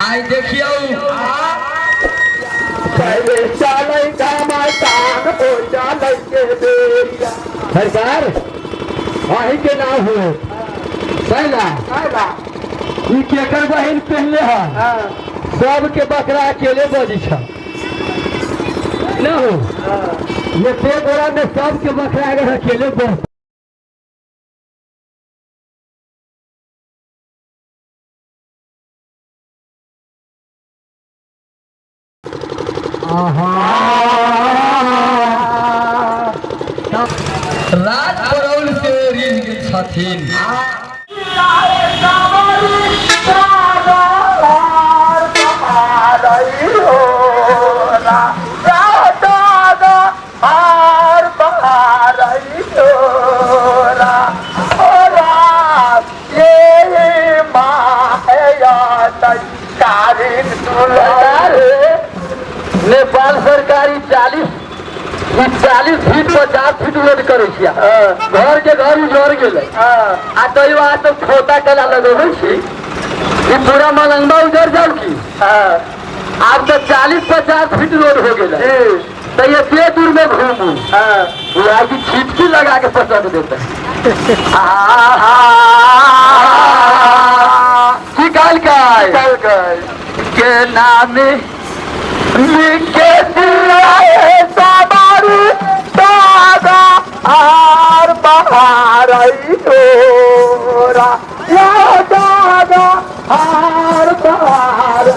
आई देखियो सरकार वही के नाम हुए पहला केकर बहन पहले है सबके बकरा अकेले बजी छ न हो ये पे गोरा में सबके बकरा अगर अकेले बज रात परौल से ऋण छथिन नेपाल सरकारी 40 फीट 50 फीट रोड करे घर के घर उजड़ गए तो खोता कला लगे पूरा मलंगवा उजड़ जाओ की अब तो 40-50 फीट रोड हो गए तो ये पे दूर में घूमू की छिटकी लगा के पसंद देते निकाल के नाम आर बहार आर बहार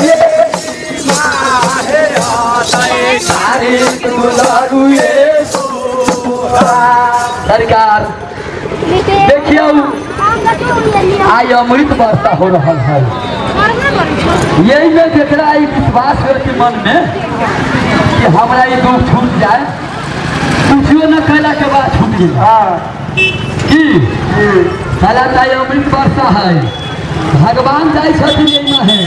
ये तारीख दुलारू सरकार देखियो आई अमृत वर्षा हो रहा है यही में जरा विश्वास करके मन में कि हमारा ये दुख छूट जाए कुछो न कैला के बाद छूट गई कि साला अमृत वर्षा है भगवान जाए छथिन है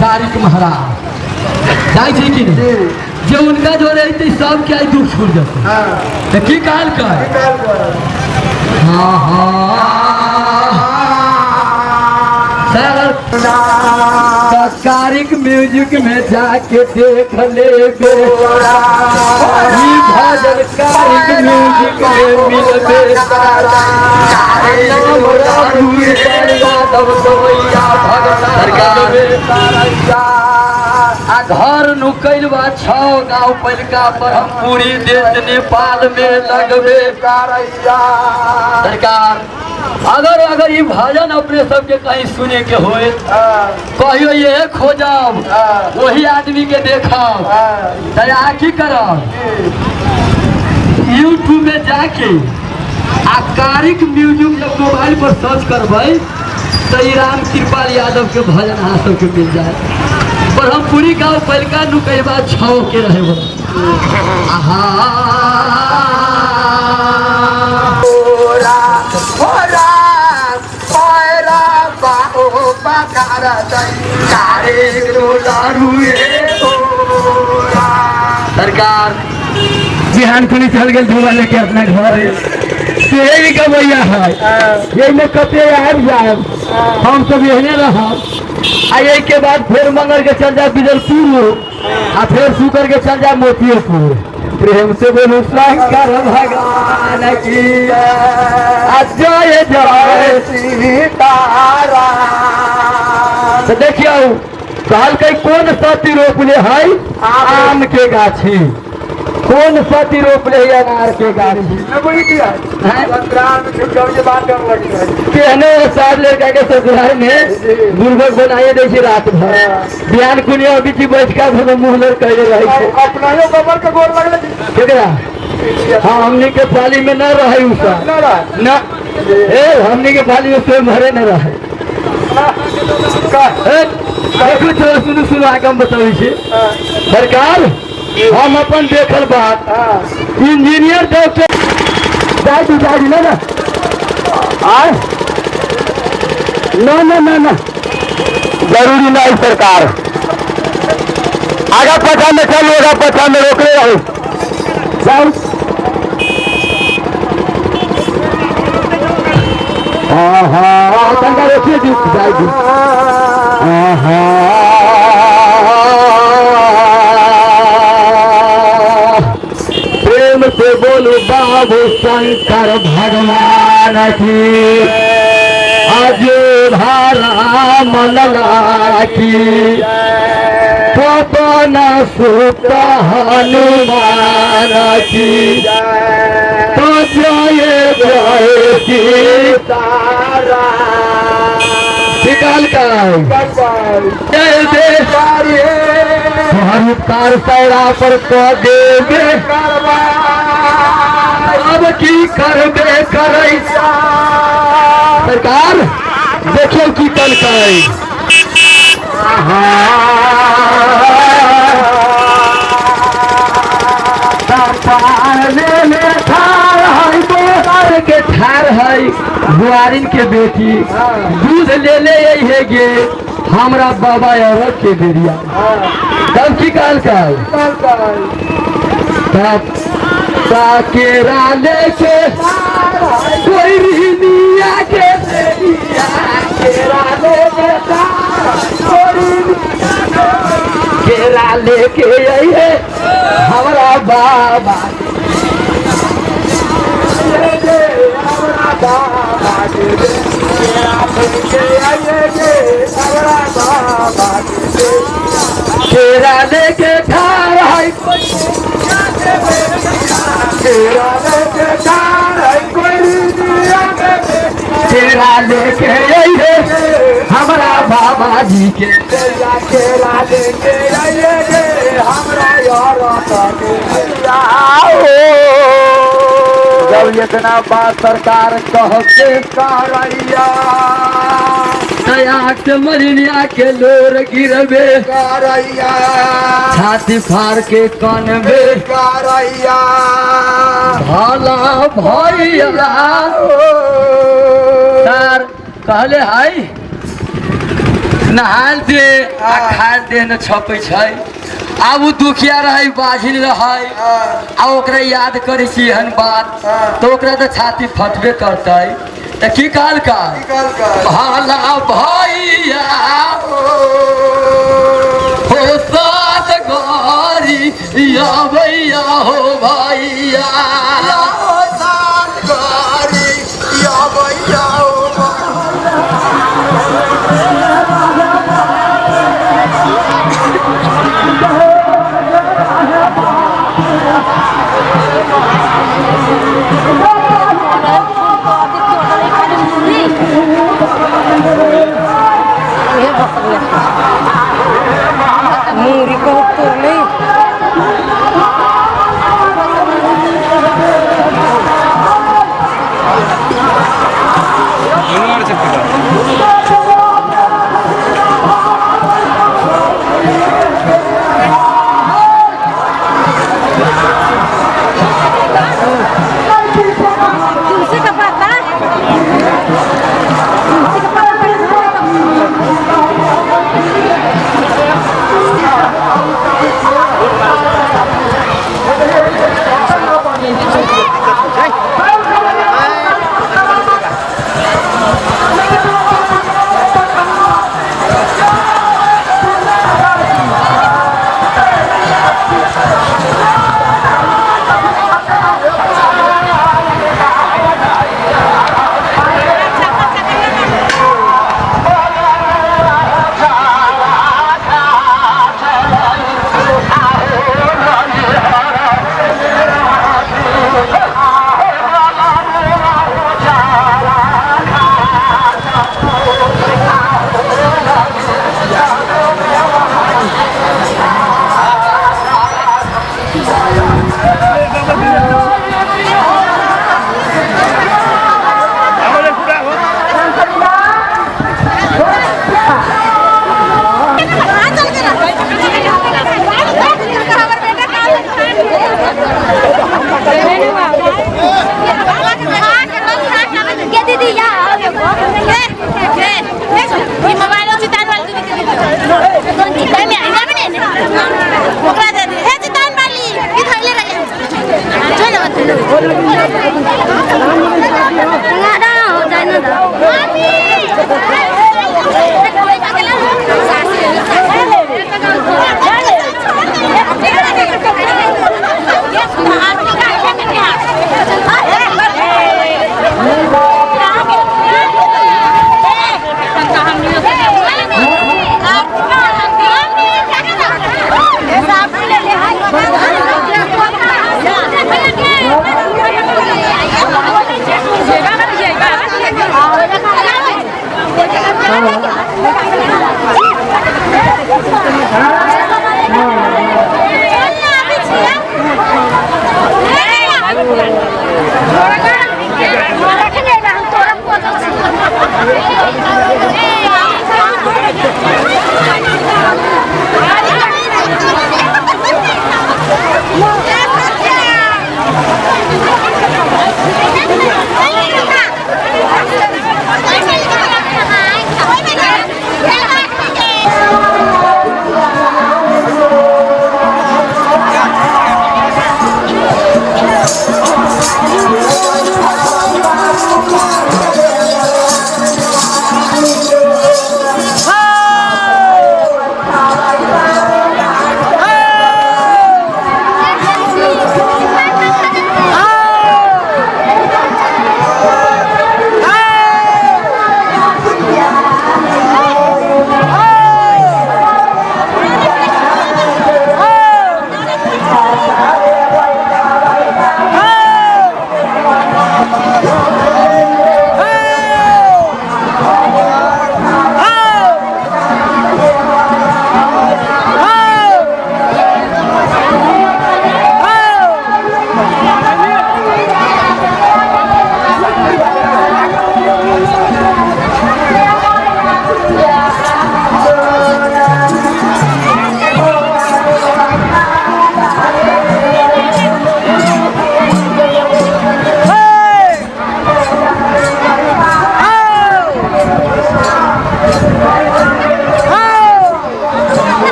कारिक महाराज जाए कि जो उनका जो रहते सब क्या दुख छूट जाते तो की काल कर कारिक म्यूजिक में जाके देख ले भजन कारिक म्यूजिक में मिलबे घर नुकैल बा 6 गाँव पैलका पर हम पूरी देश नेपाल में लगबे सरकार अगर ये भजन अपने सबके कहीं सुने के होए कहियो ये खोजब वही आदमी के देखब तो की करब यूट्यूब में जाके कारिक म्यूजिक जब मोबाइल पर सर्च करबै तो राम कृपाल यादव के भजन अहाँ सबके मिल जाए पर हम पूरी गाँव पैलका नुकैबा 6 के रहे सरकार बिहान खुली चल गए धोबा लेके अपना घर यही गवैया है यही में कते आबि जाए हम सब यही रह के बाद फिर मंगल के चल जाए बिजलपुर आ फिर सुकर के चल जाए मोतियोपुर प्रेम से बोलू शंकर भगवान की जय जय सीताराम। तो देखियो कहल के कौन सती रोपले है आम के गाछी कौन सती रोपले है अनार के गाछी कहने साल लड़का के ससुराल में बुर्बक बनाए दे रात भर बिहान कुनिया बीच बैठ का मुँह लड़ कहले रहे अपना गोबर के गोर लगले हाँ हमने के पाली में न रहे न हमने के पाली में स्वयं भरे न रहे सुनू सुनू आगे हम बताबै छी सरकार हम अपन देखल बात इंजीनियर डॉक्टर जाए ना आए ना जरूरी नहीं सरकार आगा पछा में चलो, आगा पछा में रोकले रहो। जाओ। तंगा रोकिए जी, जाएगी। प्रेम से बोलो बाबू शंकर भगवान की, अयोध्या मनला की, पवन सुत हनुमान की, तो जय जय सीतारा। निकाल कर जय देश तार सैरा पर तो देवे, अब की करबे करे सरकार, देखियो की कल करे। के ठार है बुआरिन के बेटी, दूध ले ले है गे हमरा बाबा औरत के बेरिया। तब की काल केरा लेके कोई रिनिया के बेरिया, केरा लेके केरा लेके आई है हमरा बाबा, केरा लेके ठार है केरा लेके आई है हमारा बाबा जी के, केरा लेके आई है हमारा जब इतना बात सरकार कह के करैया, दया के मरिया के लोर गिरबे करैया, छाती फाड़ के कनबे करैया, भला भैया सर कहले हाय नहाल दे आ खाल दे न छपै छै। अब वो दुखिया रहे बाझिल रहे आ ओकरा याद करे हन बात तो ओकरा तो छाती फटबे करते। तो की काल का भला भैया हो साथ गरी या भैया हो भैया, साथ गरी या भैया हो Muri ko turli.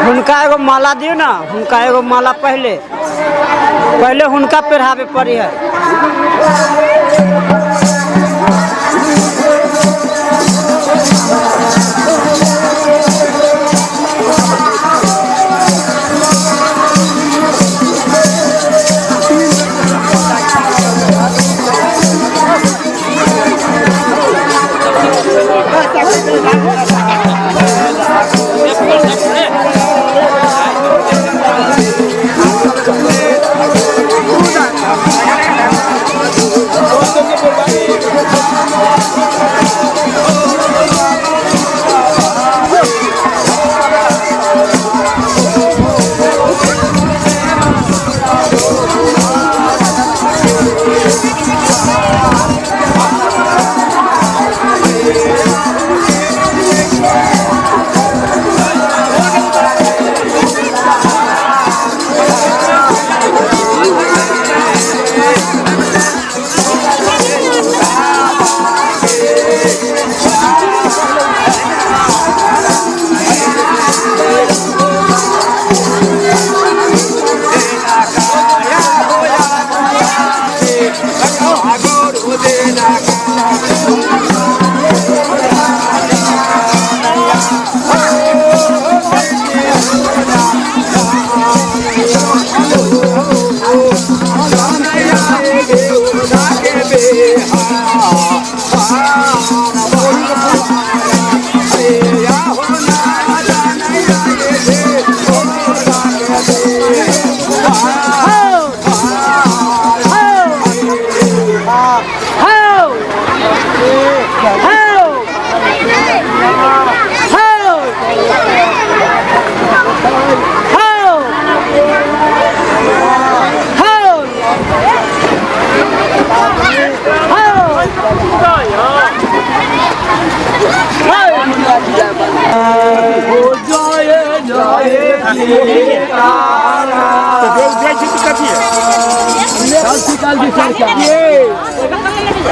हुनका एगो माला दियो ना, हुनका एगो माला पहले हुनका पहरावे पड़ी है।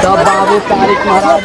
तब बाबू तारिक महाराज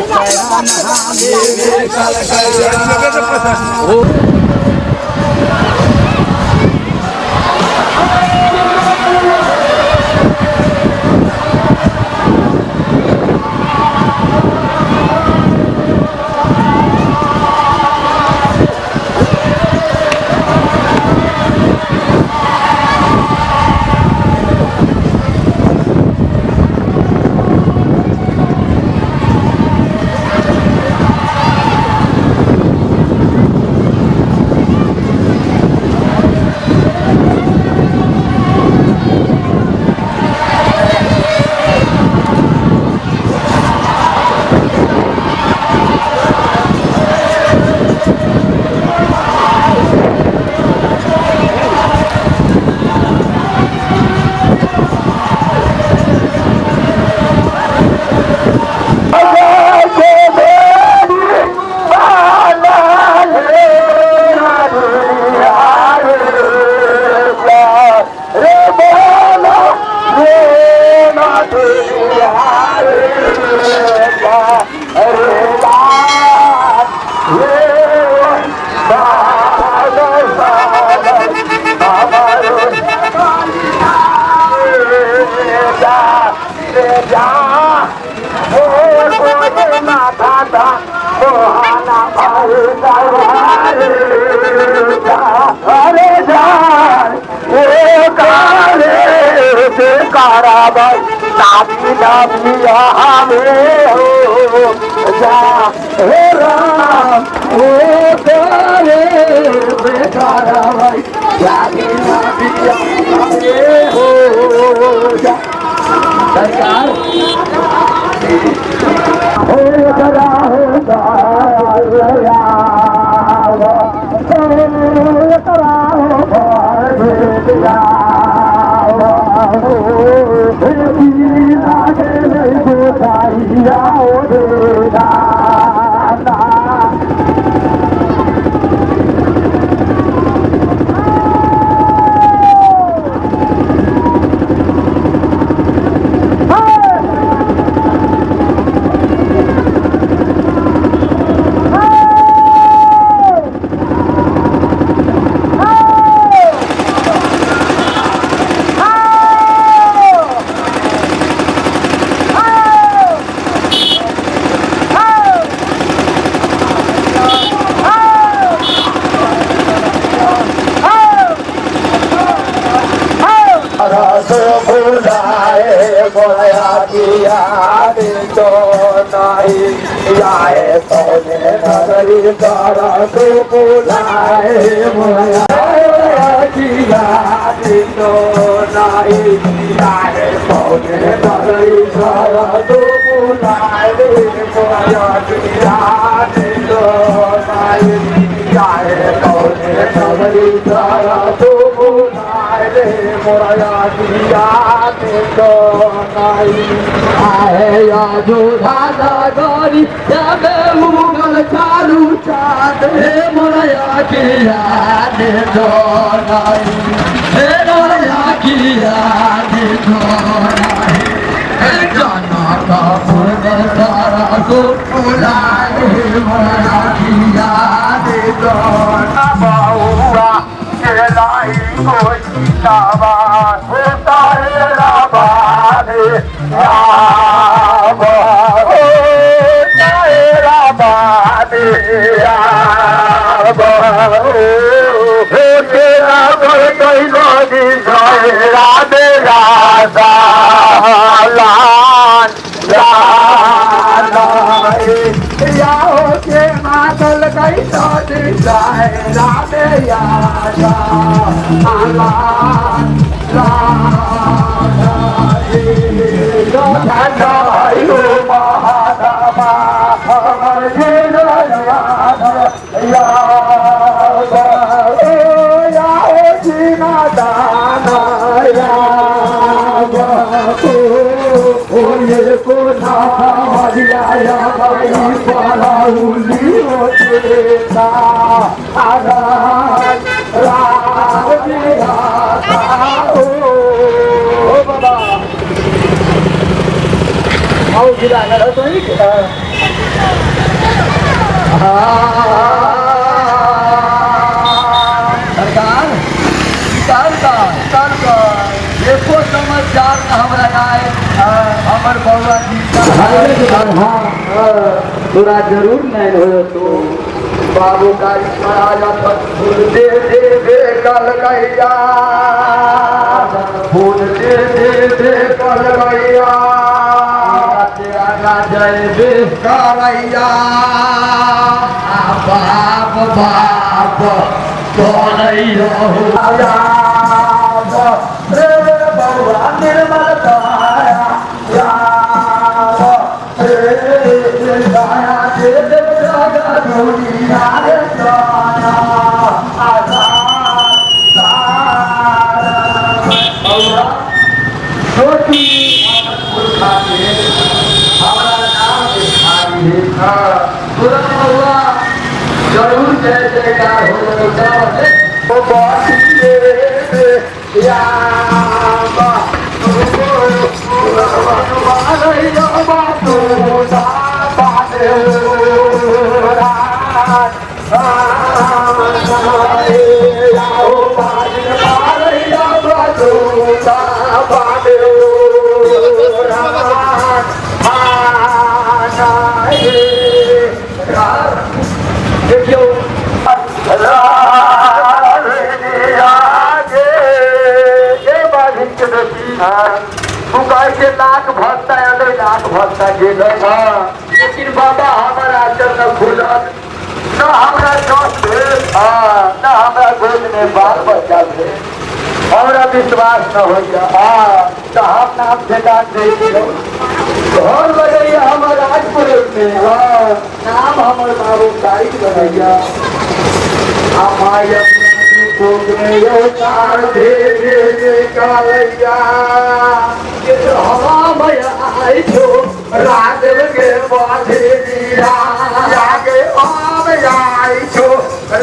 नगरी तारा तो बुलाए मोया किया दिनो नाई आए पौने नगरी तारा तो बुलाए मोया किया दिनो नाई आए पौने नगरी तारा तो बुलाए मोया किया दिनो नाई आए या जो धागा गरी जब मुगल चालू चाँद मोया किया दिनो नाई मोया किया दिनो नाई जनक पूर्व तारा को बुलाए मोया किया दिनो बाबुआ लाई कोई सीतावा तारा बारे तेरा बारे तेरा कर कोई नदी राधे राधा लाल याओ के मातल कई नदी जाए राधे यादा आओ गिरा ना तो ही सरकार देखो समाचार हमारा गाय हमर बउआ जी तोरा जरूर नहीं हो तो बाबू का राजा फूल दे दे कल गैया फूल दे दे कल गैया जय बेकारैया बाप बाप सोनैया बउआ निर्मल दया दया दे दुनिया रे जरूर जय जयकार हो देखियो के लाख भक्ता अले लाख भक्ता गेल लेकिन बाबा हमारा आचर न खुलल न हमरा जोश भेल न हमरा गोद में बाल बच्चा भेल हमरा विश्वास न होइया तो हम नाम ठेका दे दियो घर लगैया हमर राजपुर में नाम हमर बाबू तारीख बनैया माया तार दे कालैया हवा भया आई छो राजव के बाधे दिया आगे आम आई छो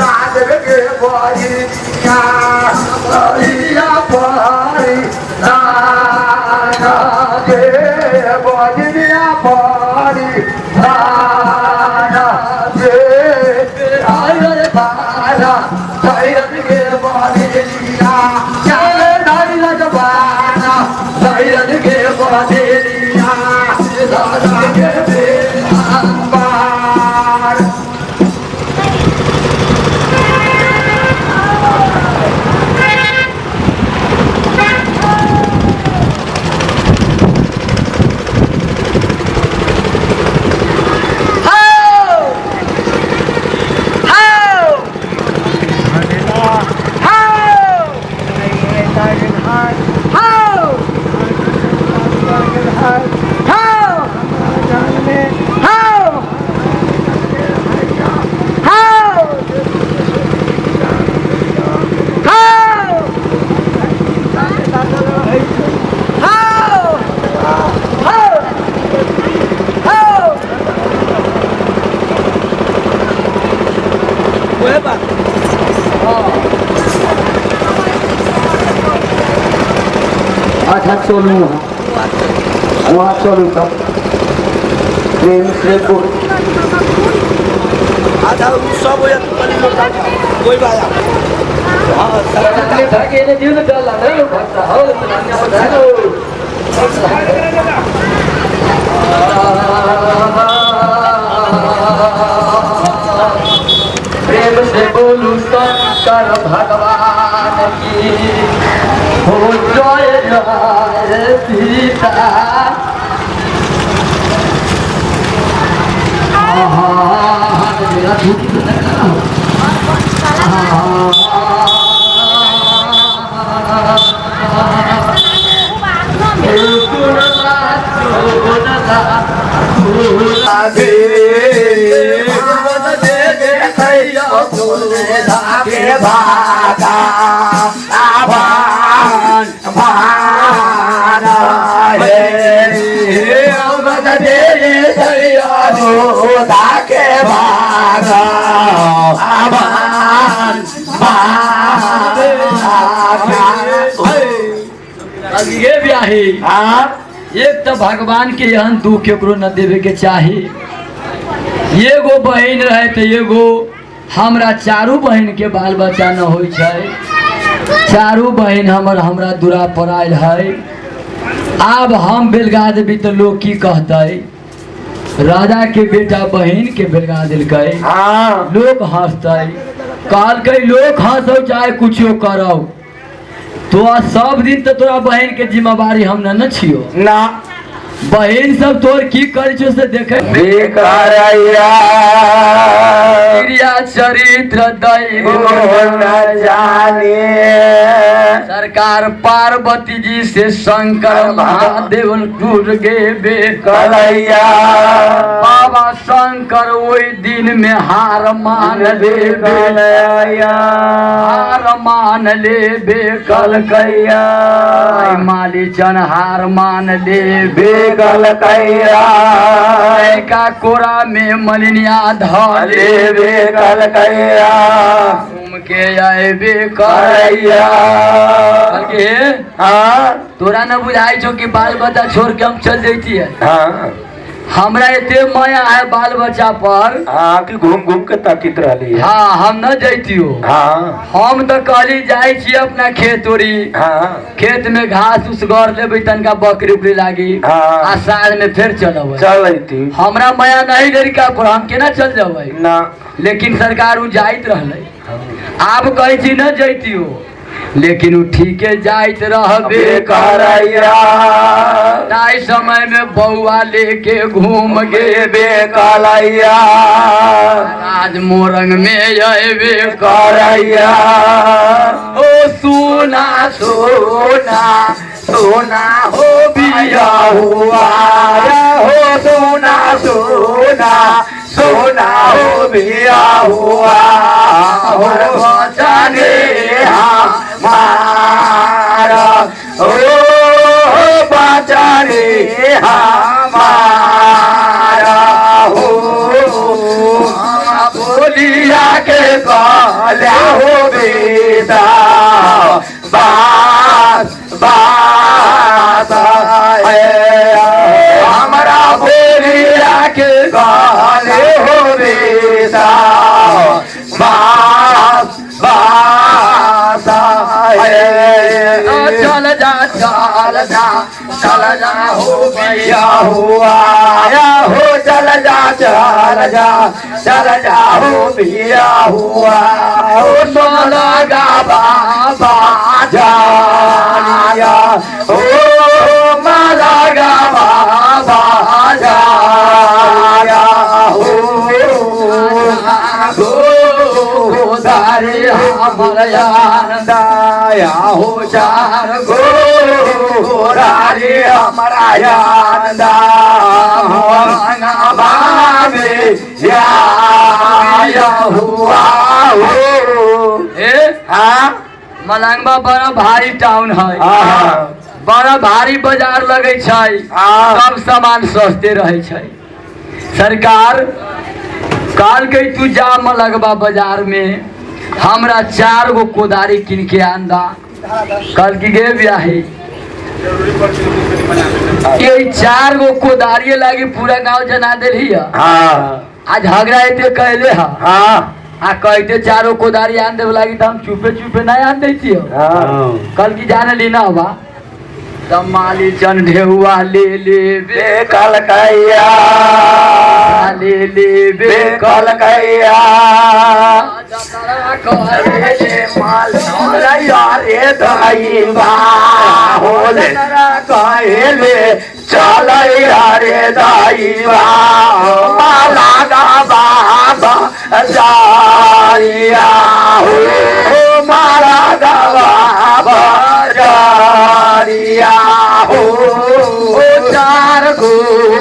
राजव के बाधे दिया पारी नाना के बाधिया पारी नाना के आयर बारा धैर्य के बाधे दिया चले धैर्य लगवाना धैर्य के बाधे दिया दादा के अंबार अच्छा चलू वहाँ चलू तब प्रेम से बोल आधा सब हो जाता कोई बात प्रेम से बोलू शंकर भगवान की हो जय जय सीता मेरा के भागा आभान भान के भागा आभान ये ब्याही एक तो भगवान के यहाँ दुख केकरो न देवे के चाही। एगो बहन रहे तो एगो हमरा चारू बहन के बाल बच्चा न हो चारू बहन हमरा दूरा पर आयल है। अब हम बेलगा देवी तो लोग की कहते राजा के बेटा बहन के बेलगा दिलक लोग हंसते कहल लोग हंसो चाहे कुछो करो तो सब दिन तो तोरा बहन के जिम्मेवारी हम न छियो ना बहन सब तोर की कर से देखे क्रिया चरित्र दैव जाने सरकार पार्वती जी से शंकर महादेव टूट गे कलैया बाबा शंकर वही दिन में हार मान ले हार मान ले कल कैया माली चन हार मान ले बेगल कैया का कोरा में मलिनिया धले बेगल कैया घूम के आए कैया तोरा न बुझाई छो कि बाल बच्चा छोड़ के हम चल जाती है। हमरा एते माया है बाल बच्चा पर कि घूम घूम के ताकित रही। हाँ हम न जैतियो। हम तो कहली जाई छी अपना खेत ओरी खेत में घास उस गड़ लेबै तनका बकरी उकरी लागी आ साल में फिर चलब चलती हमरा माया नहीं लड़का पर हम केना चल जबै ना लेकिन सरकार उ जाइत रहले आब कहै छी न जैतियो लेकिन उ ठीके जाइत रहबे करैया ताई समय में बउआ लेके घूम गे बेकलैया आज मोरंग में अबे करैया ओ सोना सोना सोना हो बिया हुआ हो सोना सोना सोना हो बिया हुआ हो बचाने हमारा ओ बचाने हमारा हो बोलिया के कहला हो बेटा बात बात हमारा बोलिया के कहले हो बेटा बात बात चल जा हो बिया हुआ हो चल जा हो बिया हुआ हो सोना गा बाबा जाया हो माला गा बाबा जाया हो दारे हमर आनंदाया हो चार गो रारे हमारा आनंदा बाबे या हुआ हो मलंगवा बड़ा भारी टाउन है बड़ा भारी बाजार लगे सब सामान सस्ते रहे सरकार काल के तू जा मलंगवा बाजार में हमरा 4 गो कोदारी किन के आंदा कल की गे ब्याही ये 4 गो कोदारिये लागी पूरा गांव जना दिली है। आज झगड़ा एते कहले है। आ कहते 4 कोदारी आन देव लागी तो हम चुपे चुपे नहीं आन देती हो। कल की जाने ली ना बा माली चन ढेउआ ले बेकल कैया ले बेकल कैया रे दाई होले कहले चल रे दाई माला गा बाबा जारिया हो माला गा बाबा जारिया हो 4 गो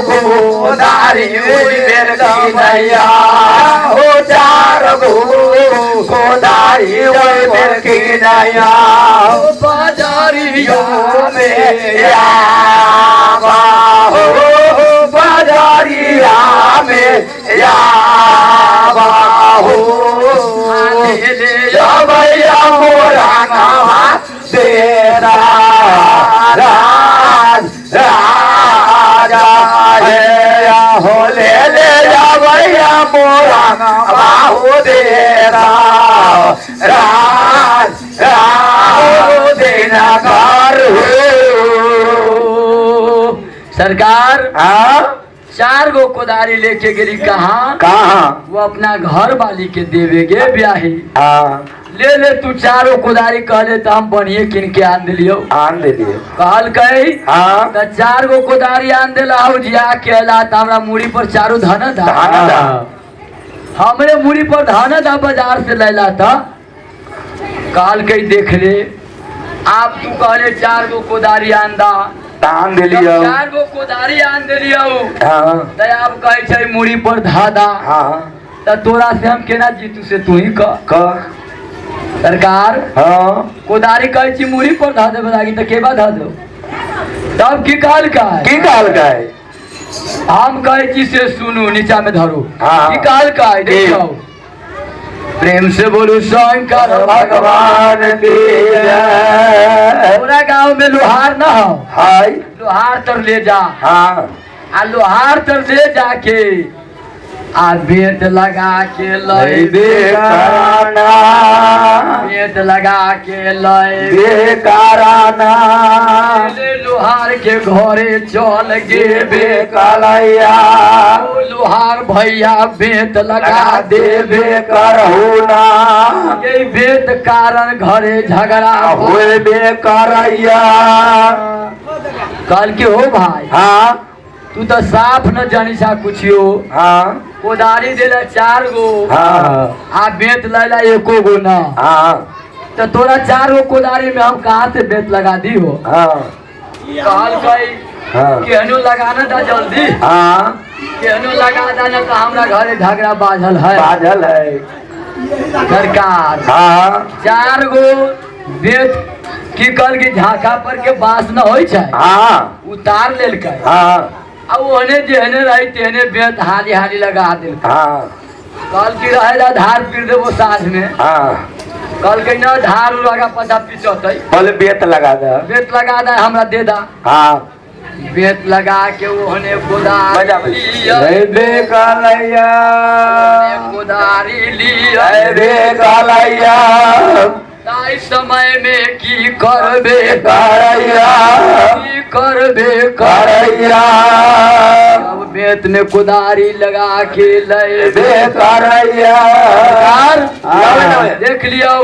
कोदारी मेर की नैया हो 4 गो कोदारी मेर की नैया बाजारियों में याबा हो बाजारिया में याबा हो भैया मोरा नवा तेरा राजा हो ले जा भैया मोरा बाहू देरा देना कर सरकार 4 गो कोदारी लेके गेली कहाँ वो अपना घर वाली के देवेगे ब्याही ले तू 4 कोदारी कहले तो हम बढ़िए किन के आन दिलियो कहल कही तो 4 गो कोदारी आन दिला जिया केला तो हमरा मुड़ी पर 4 धन दा हमरे मुड़ी पर धन दा बाजार से लैला था कहल कही देख ले आप तू कहले 4 गो कोदारी आन दा दान दिलियो 4 गो कोदारी आन दिलियो तो आप कहे छै मुड़ी पर धादा तो तोरा से हम केना जीतू से तू ही कह सरकार कोदारी कहे छी मुड़ी पर धा देबे लागी तो केबा धा दो तब की कहल का हम कहे छी से सुनू नीचा में धरू की कहल का देखो प्रेम से बोलू शंकर भगवान की जय पूरा गांव में लोहार न हो हाय लोहार तर ले जा आ लोहार तर ले जाके आ बेट लगा के लय कराना बेट लगा के लय कराना लोहार के घरे चल गे बेकलैया लोहार भैया बेट लगा देवे करहु ना ये बेट कारण घरे झगड़ा होए बेकरैया कल के हो भाई तू तो साफ न जानी सा कुछ कोदारी देला 4 गो आ बेत लैला 1 गो ना तो तोरा 4 गो कोदारी में हम कहाँ से बेत लगा दी हो कहल कही केहनो लगाना था जल्दी केहनो लगा देना तो हमरा घरे झगड़ा बाझल है सरकार 4 गो बेत की कल की झाका पर के बास न होई छै उतार लेल अब ओने जेहने रही तेहने बेत हाली लगा दिल कल की रहेला धार पीर देबो साँझ में कल के ना धार लगा पता पिचते बोले बेत लगा दे हमरा दे दा बेत लगा के ओने कोदारी बेकलैया ताई समय में की करबे करैया अब बेत में कोदारी लगा के लय बेकरैया देख लियो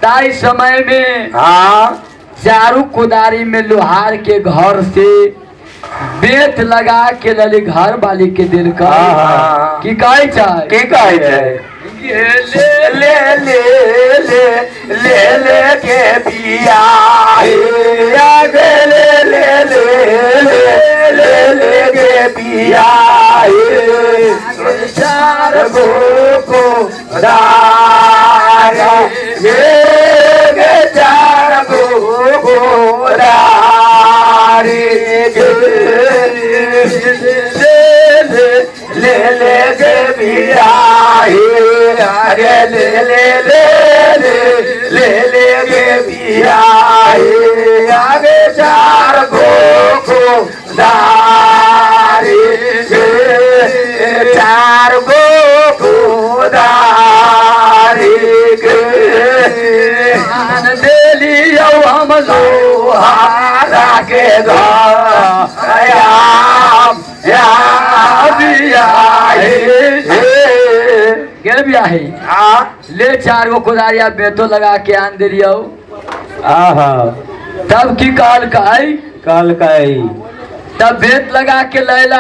ताई समय में 4 कोदारी में लोहार के घर से बेत लगा के लली घर वाली के दिल का की कहे ले के पिया ले के पिया 4 गो कोदारी 4 गो कोदारी ले के पिया ले के पिया आगे दारी गे चार गो कुदारी गे आन देलियो हम लोहारा के गेल भी आहे ले 4 गो कुदारिया बेतो लगा के आन दिलियो तब की काल काई तब बेत लगा के लैला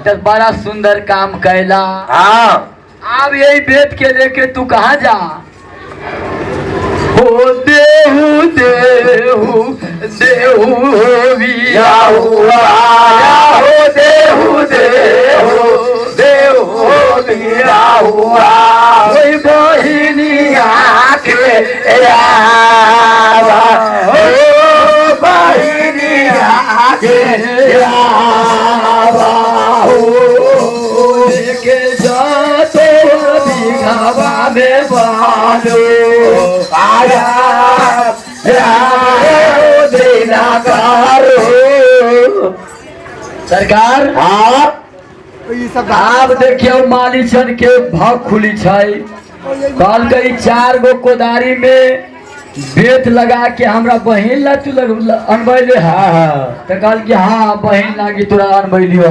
तब बड़ा सुंदर काम कैला। अब यही बेत के लेके तू कहाँ जा हो देहू देहू देहू बिया हुआ हो देहू देहू देहू बिया हुआ कोई बहिनिया के यावा हो बहिनिया के यावा हो के जातो बिघावा में बालो आया देना करो सरकार आप देखियो मालिचन के भाव खुली छै कल गई 4 गो कोदारी में बेत लगा के हमरा बहिन ला तू अनबैले तो कल कि हाँ बहिन लागी तोरा अनबैलियो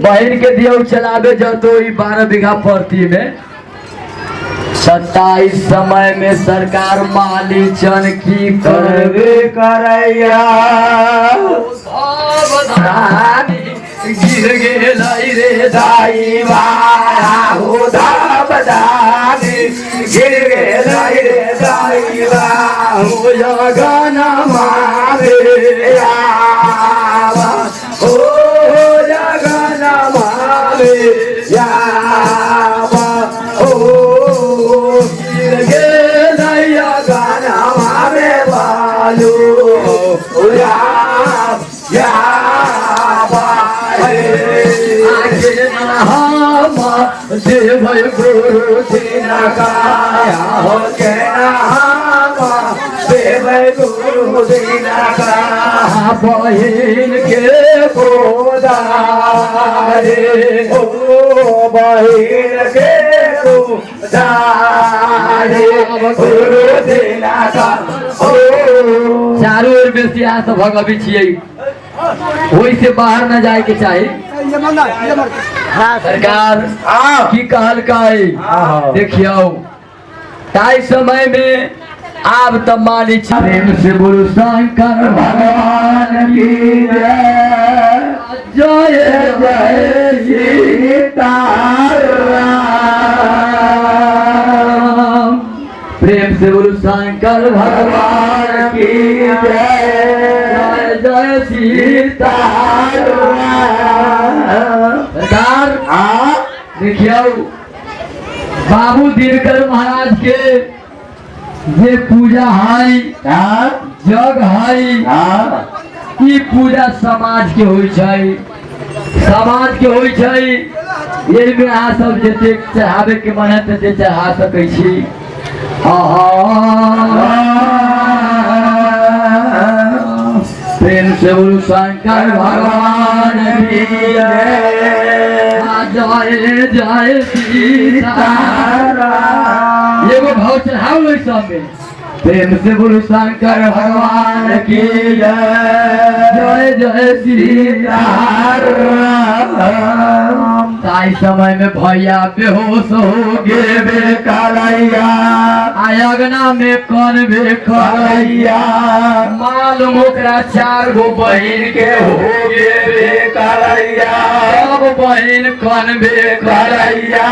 बहिन के दियो चलावे जतो 12 बीघा प्रति में 27 समय में सरकार मालिचन की करबे करैया गिर गेल रे दाई बाया हो धाबदानी गिर गेल रे दाई हो या गाना मारे यावा हो या गाना मारे यावा हो गिर गेल या गाना मारे बालू या देव गुरु दिन काया हो के देव गुरु दिन का बहिन के गोदारे ओ बहिन के गोदारे गुरु दिन का चारों ओर बेसी आस भगवी छियै वही से बाहर न जाए के चाहे सरकार की कहल देखियो ताई समय में आप तब मालिक प्रेम से बोलो शंकर भगवान की जय जय सीताराम प्रेम से बोलो शंकर भगवान की जय जय सीताराम सरकार देखियो बाबू दिनकर महाराज के जे पूजा है जग है ई पूजा समाज के होई छै समाज के होई छै एहि में अहाँ सब जते चढ़ावे के मन है तते चढ़ा सकै छी प्रेम से बोलो शंकर भगवान की जय जय सीताराम एगो भाव चढ़ाओ सब में प्रेम से बोलो शंकर भगवान की जय जय सीताराम ताई समय में भैया बेहोश हो गे बेकारैया आयगना में कौन बेकारैया मालूम ओकरा 4 गो बहिन के हो गे बेकारैया सब बहिन कौन बेकारैया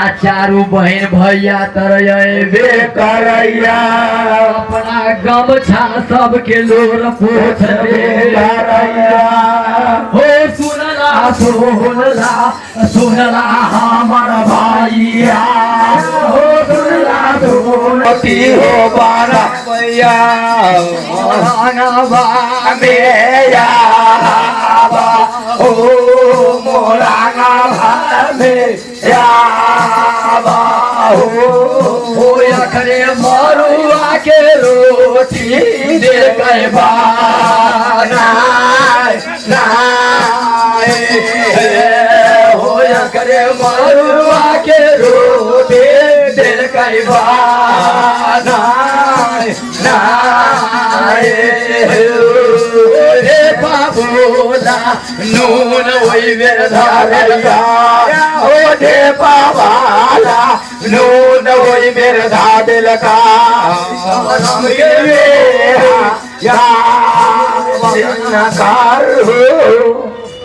आ 4 बहिन भैया तरय बेकारैया अपना गमछा सबके लोर पोछ दे हो सुनला सोहनला सोहनला हमर भाईया हो सुनला सोहनती हो बारा भैया मोरांगवा मेया ओ मोरांगवा मेया हो अखरे मरुआ के रोटी दे के होया करे मरुआ के रोटी दे के बाबूला नून वही मेरे धारिया हो दे बाबाला नून वही मेरे धादिल का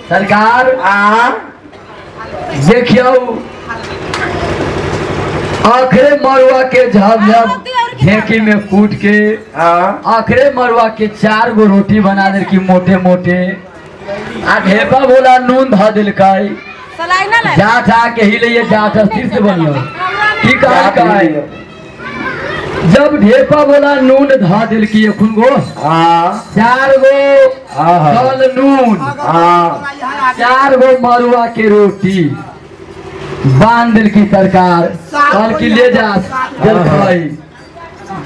सरकार देखियो आखिरे मरुआ के झप ढेकी में कूट के आखिरे मरुआ के 4 गो रोटी बना दे की मोटे मोटे आ ढेपा बोला नून ध दिल जाठ आके ही लिए जाठ अस्थिर से बनियो की कहा जब ढेपा बोला नून ध दिल की एखुन गो 4 गो फल नून 4 गो मरुआ के रोटी बांध दिल की सरकार कल की ले जा जल खाई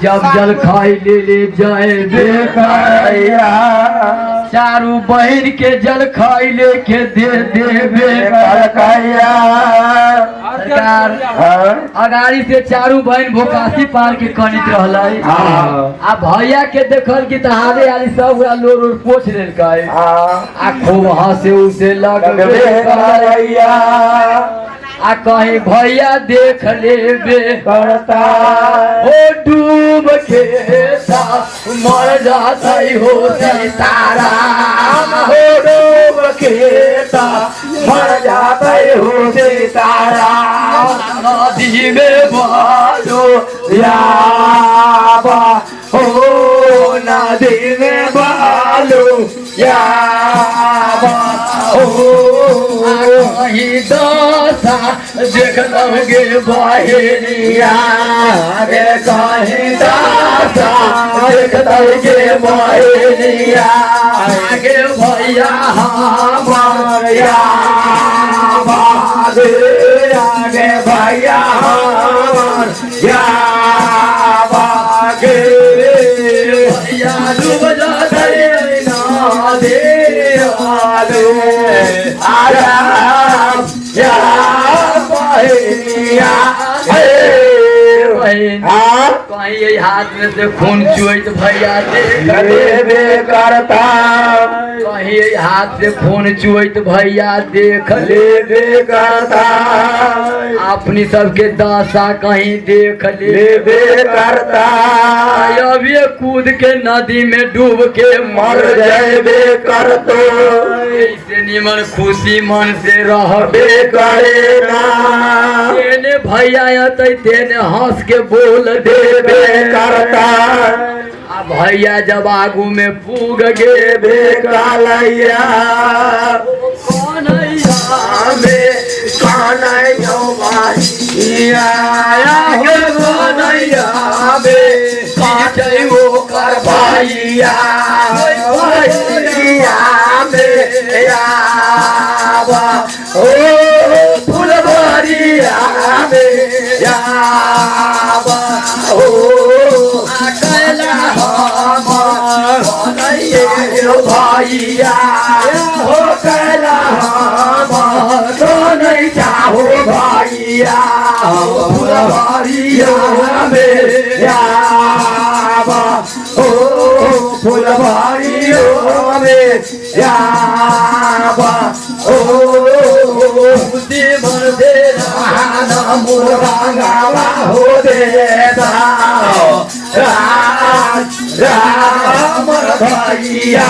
जब जल खाई ले जाए बेकाया चारू बहन के जल खाई लेके दे बेकाया सरकार अगाड़ी से चारू बहन भोकासी पार के कनित रहलाई आ भैया के देखल की तहारे आली सब लोर पोछ लेलकै आ खूब हंसे उसे लगबे करैया आ कहीं भैया देख लेबे करता हो डूब के मर जाता हो सीताराम हो डूब के मर जाता हो सीताराम नदी में बालो याबा हो नदी में बालो याबा हो कहीं दशा देख लोगे बहनिया रे कहीं दशा देख लोगे बहनिया आगे भैया हमारे आगे भैया हमारे भैया डूब जाते ना दे कहीं यही हाथ में से खून चुइत भैया देवे करता कहीं यही हाथ से खून चुइत भैया देख लेवे करता अपनी सबके दशा कहीं देख लेवे करता अभी कूद के नदी में डूब के मर जाबे करतो ऐसे निमन खुशी मन से रहबे करेगा तेने भैया अतै तेने हंस के बोल देबे करता आ भैया जब आगू में पूग गेबे कालैया कन्हैया में कन्हैया भैया हे कन्हैया में काटै वो कर भैया भैया में याबा ओ फुलवारिया में याबा ओ कैला हम भैया हो कैला हम तो नहीं चाहो भैया फुलवारिया में याबा ओ फुलवारिया में याबा ओ मन दे रहा मुरांगावा हो देता राम भैया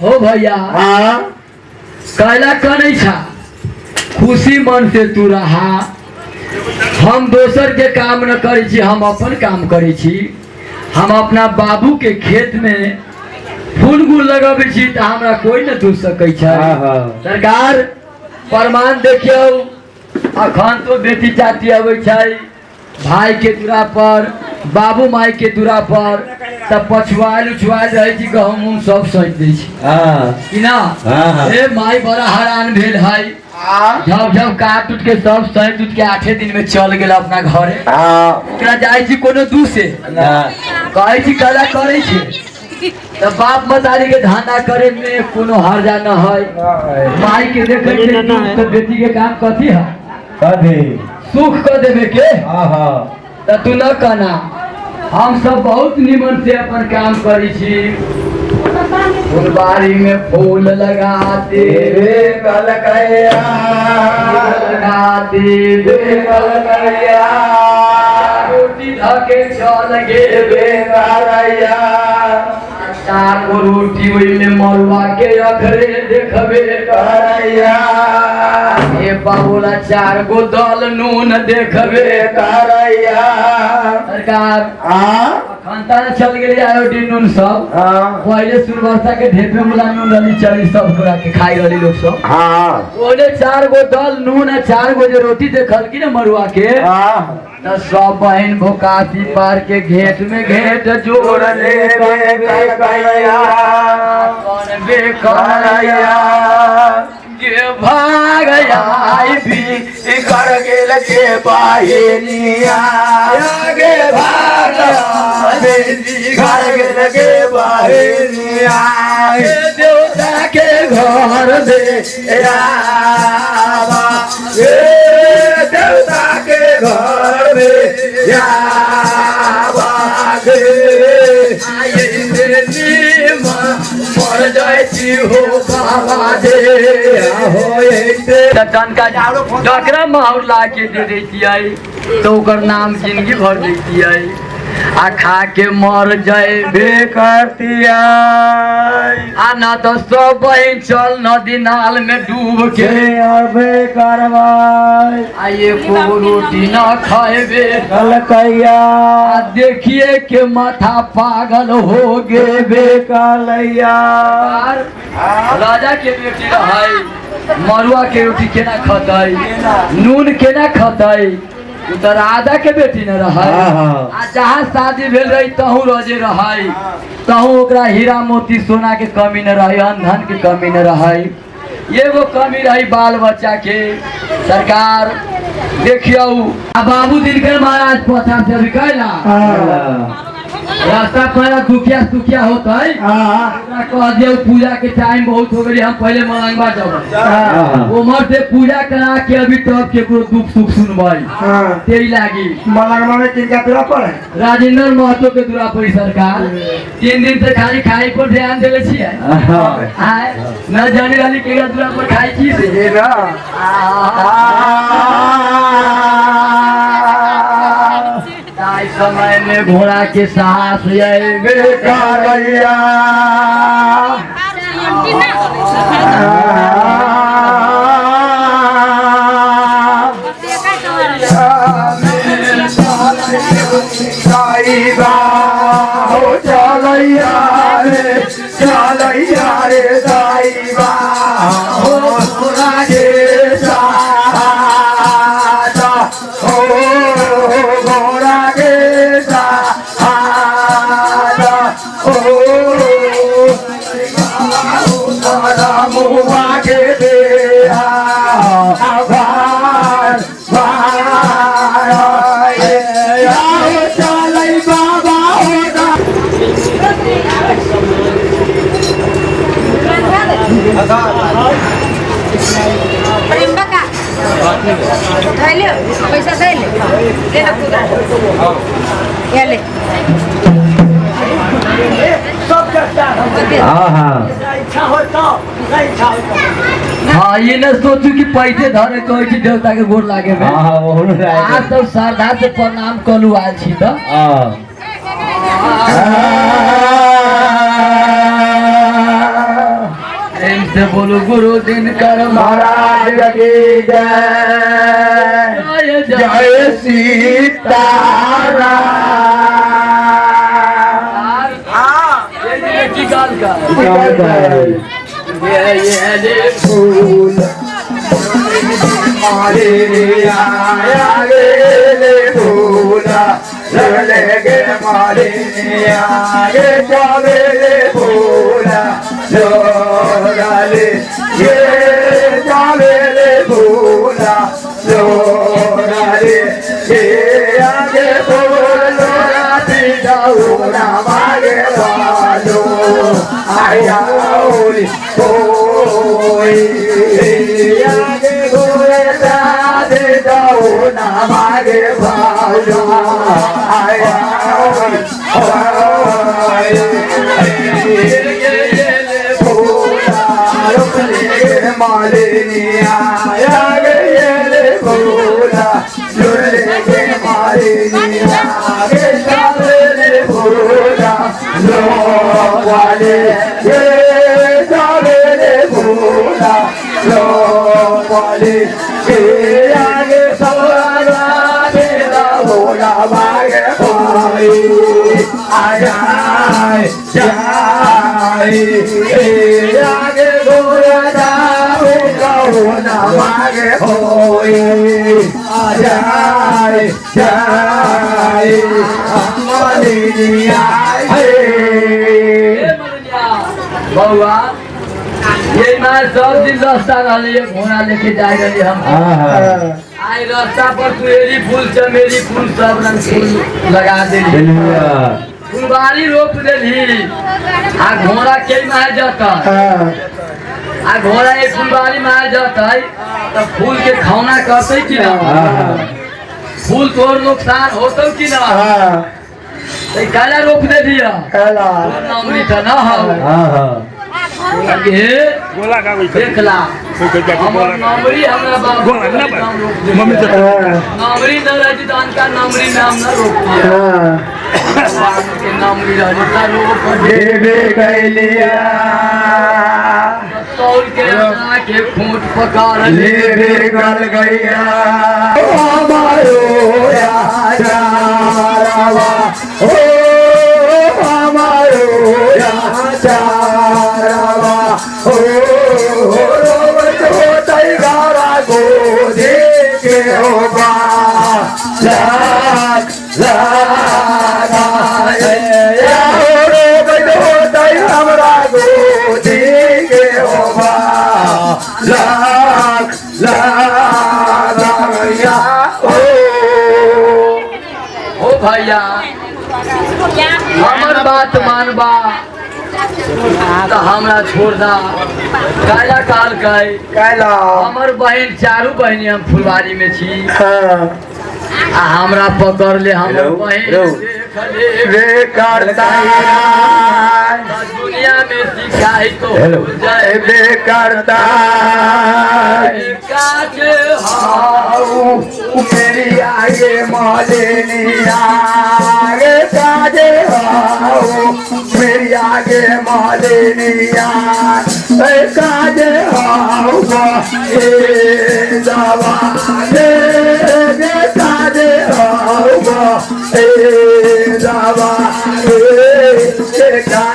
हो भैया कैला कनै छा खुशी मन से तू रहा हम दोसर के काम न करै छी हम अपन काम करै छी हम अपना बाबू के खेत में फूल गुल लगाबे छी त हमरा कोई न दूर सकै छै सरकार प्रमाण देखियो अखन तो बेटी चाची अबै छै भाई के दूरा पर बाबू माई के दूरा पर तब पछुआल उछुआल रहे छी गहूम सब सज दै छी कि ना ए माई बड़ा हैरान भेल है जब जब काट उठ के सब सहित उठ के 8 दिन में चल गेल अपना घरे ओकरा जाय छी कोनो दू से कहै छी कला करे छी तो बाप मतारी के धंधा करे में कोनो हर्जा न है माई के देखे तो बेटी के काम कथी है सुख कर देवे के तो तू न कहना हम सब बहुत निमन से अपन काम करी छी फुलबारी में फूल लगाते लगाते रोटी धके चल गे 4 गो रोटी वही में मरुआ के अखरे देखबे करैया ए बाबूला 4 गो दल नून देखबे करैया सरकार खंता चल गेली आयोडी नून सब पहले सुरवर्षा के ढेपे मुला नून रली चली सब पूरा के खाई रली लोग सब ओने 4 गो दल नून 4 गो जो रोटी देखल की ना मरुआ के तो सब बहन भोकाती पार के घेट में घेट जोड़ ले के भाग आई भी कर के लगे बाहिनिया के भाग घर के लगे बाहिनिया देवता के घर दे देवता के घर में डकरा माहौल ला के दे देती तो ओकर नाम जिंदगी भर देती आ खा के मर जाए करती आ ना तो सब बहन चल नदी नाल में डूब के आ ये को रोटी न खाएबे कलकैया देखिए के माथा पागल हो गे बेकलैया राजा के बेटी रहे मरुआ के रोटी केना खतै नून केना खतै तो राजा के बेटी न रहा जहाँ शादी भेल रही तहू रोजे रही तहू ओकरा हीरा मोती सोना के कमी न रही अन्न धन के कमी न रही एगो कमी रही बाल बच्चा के सरकार देखियो बाबू दिनकर महाराज 50 से अभी कैला रास्ता पर दुखिया होता है कह दिया पूजा के टाइम बहुत हो गई हम पहले मलंगवा जाओ उमर से पूजा करा के अभी तब के दुख सुख सुनवाई तेरी लागी मलंगवा में किनका दूरा पर है राजेंद्र महतो के दूरा पर सरकार 3 दिन से खाली खाई पर ध्यान देले छियै न जाने वाली के दूरा पर खाई की से समय में घोड़ा के साहस बेकारैया चलैया रे दाईबा पैसा दे ले ना पूरा ये ले हाँ ये न सोचू कि पैसे धरे कहे छी देवता के गोर लागे में आज सब श्रद्धा से प्रणाम कलू आल छी तो से बोलो गुरु दिनकर महाराज की जय जय सीताराम की गाल का ये फूल मारे आया रे फूला लगे मारे आगे चले रे फूला ये चले रे जाओ ना मागे बालो आया ओए आगे घोड़े दे जाओ ना मागे बालो आया मालिनिया आगे ये भोला जुड़े के मालिनिया आगे जाले भोला लो वाले ये जाले भोला लो वाले ये आगे सवारा तेरा भोला मागे भाई आया जाए आगे भोला ना मागे होए आ जाए जाए मालिनिया बउआ ये मार सब दिन रास्ता रहले घोड़ा लेके जाए रही हम आई रास्ता पर तू एरी फूल चमेली फूल सब रंग फूल लगा देली फुलवारी रोप देली आ घोड़ा के मार जाता आ घोड़ा एक फुलवारी मार जाता तो फूल के खौना करते कि ना फूल तोर नुकसान होतो कि ना काला रोप दे दिया नमरी तो ना हो गोला का देखला हमर नमरी हमरा बाबू नमरी न रही तो अनका नमरी नाम न रोक दिया के नमरी रही तो रोक देवे कैलिया तौल के अपना के खूंट पकार लेवे गल गैया हमारो राजा ओ हमारो राजा ओ रोवत होतै गारा गो देखे होगा लाख रोवत होतै हमरा गो देखे होगा लाख लाख ओ भैया हमर बात मानबा तो हमरा छोड़ दा काला काल कहे कैला हमर बहन चारू बहनी हम फुलवारी में छी आ हमरा पकड़ ले हमर बहन वे करता दुनिया में सिखाई तो जय बे करता काज हाउ मेरी आगे मालिनिया आगे काजे हाउ मेरी आगे मालिनिया काजे हाउ ए दवा दे काजे हाउ ए दवा का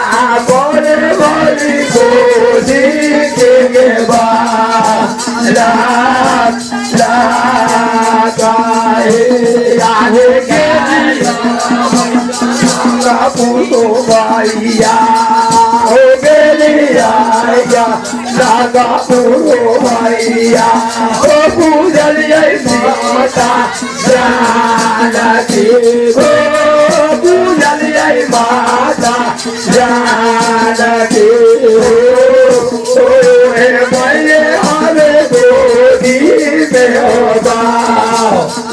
बोले बोली गोदी के बा लाख लागाए आगे के पूतो भैया हो गेलिया लागा पूरो भैया हो पूजलिया माता जानकी हो पूजलिया माता जानकी हो हे भैया हरे गोदी में होगा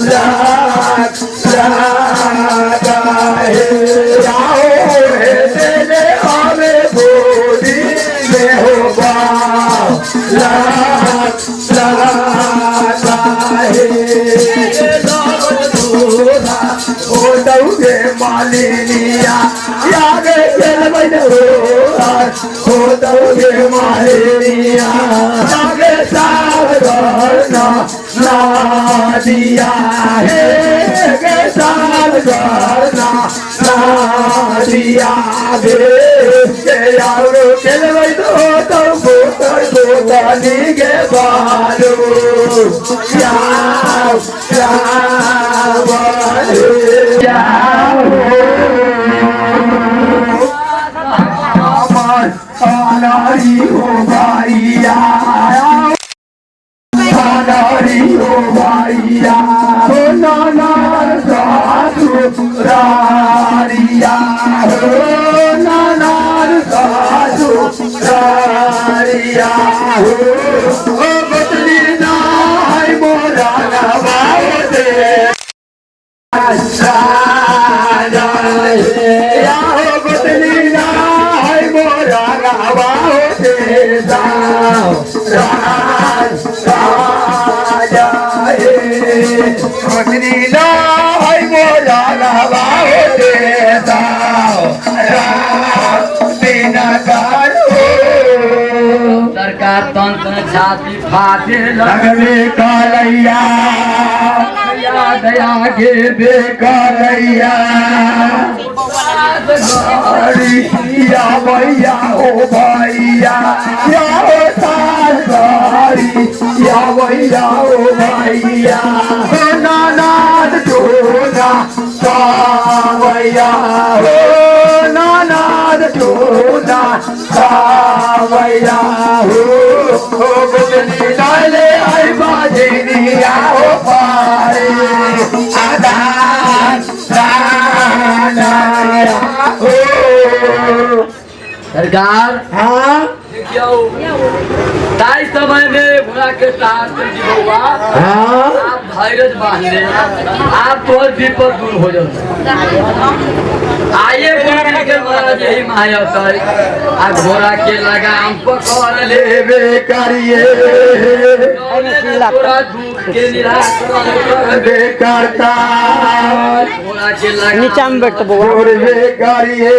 लाख लगाए आओ हे तेरे हमें गोदी में होगा लाख लगाए ओ दौगे मालिनिया यागे चलबन हो दौगे मालिनिया यागे सागर ना दिया है गे सागर ना दिया दे के यारो चलबन तो गोतानी के बालो याओ नारी हो भाइया नारी हो भाइया हो नाना साधु रारिया हो नानार साधु सारिया हो ओ बदली ना है मोरा नवाओ दे सारा या हो बदली ना है मोरा नवाओ दे साओ सारा बदली ना है मोरा नवाओ दे साओ बिना कारो सरकार तंत्र छाती फाटे लगवे करैया दया के बेकरैया या भैया ओ भैया या ओ सारी या भैया ओ भैया हो नानाद टोना सावैया हो नानाद टोना सावैया हो बदली डाले आई बाजनिया हो पारे आधार दानाया हो सरकार हाँ देखियो ताई समय में घोड़ा के साथ जीवा हाँ आप धैर्य बांध ले आप तोर विपद दूर हो जाओ आइए बोल के महाराज यही माया होता आ घोड़ा के लगाम पकड़ ले लेवे करिए तोरा दुख के निराकरण कर दे करता घोड़ा के लगाम नीचा में बैठ बउआ छोड़वे करिए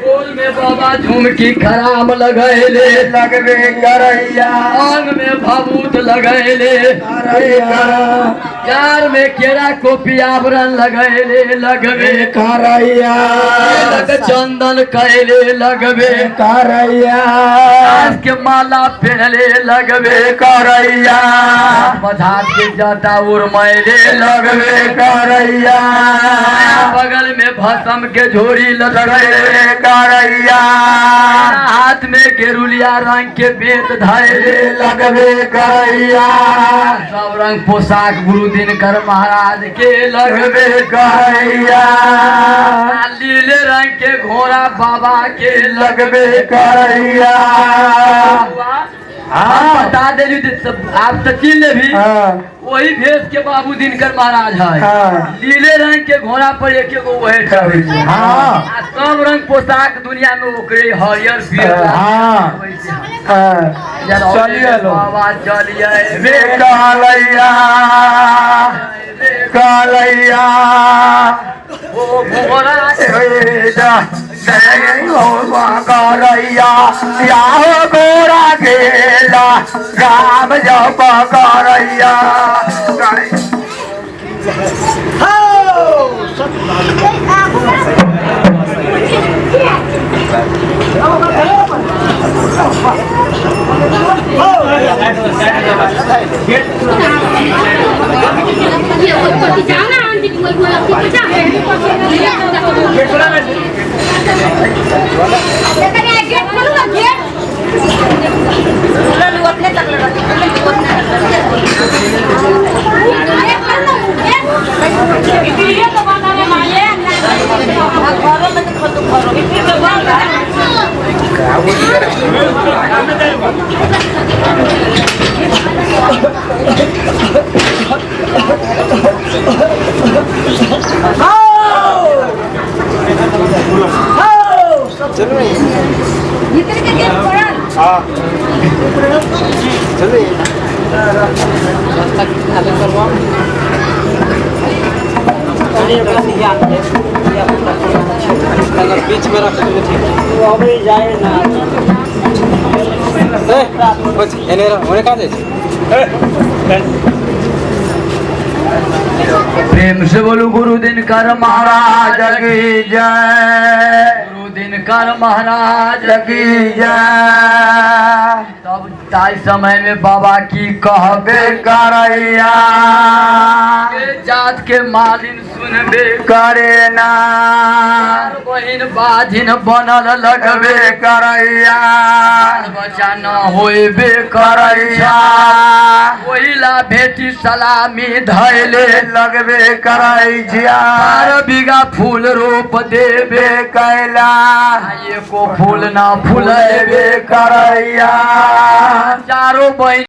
बोल में बाबा झुमकी खराम लगैले लगवे करैया अंग में भभूत लगैले करैया यार में केरा कोपी आवरण लगैले लगवे करैया लग चंदन कैले लगवे करैया काश के माला पहनले लगवे करैया बधात के जटा उर्मैले लगवे करैया बगल में भसम के झोरी लगवे लगवे करैया हाथ में गेरुलिया रंग के बेत धैले लगवे करैया सब रंग पोशाक गुरु दिनकर महाराज के लगवे लगवे करैया लीले रंग के घोड़ा बाबा के लगवे करैया हम बता देली आप तो चिन ले भी हाँ वही भेष के बाबू दिनकर महाराज है हाँ। लीले रंग के घोड़ा पर एक एगो वही ठहरे छै। हाँ। आ सब रंग पोशाक दुनिया में ओकरे हरियर पीयर हाँ। वैसे। हाँ चलिए बाबा चलिए वे कालैया कालैया ओ घोड़ा करैया या गोरा गेला राम जप करैया बीच में रख अभी जाए ना प्रेम से बोलो गुरु दिनकर महाराज की जय गुरु दिनकर महाराज की जय तब ताई समय में बाबा की कहबे करैया जात के मालिन सुनबे करे ना बहिन बाजिन बनल लगबे करैया बच्चा न होइबे करैया पहिला भेटी सलामी धैले लगबे करैया 12 बीघा फूल रोप देबे कैला एको फूल न फूलेबे करैया चारो बहिन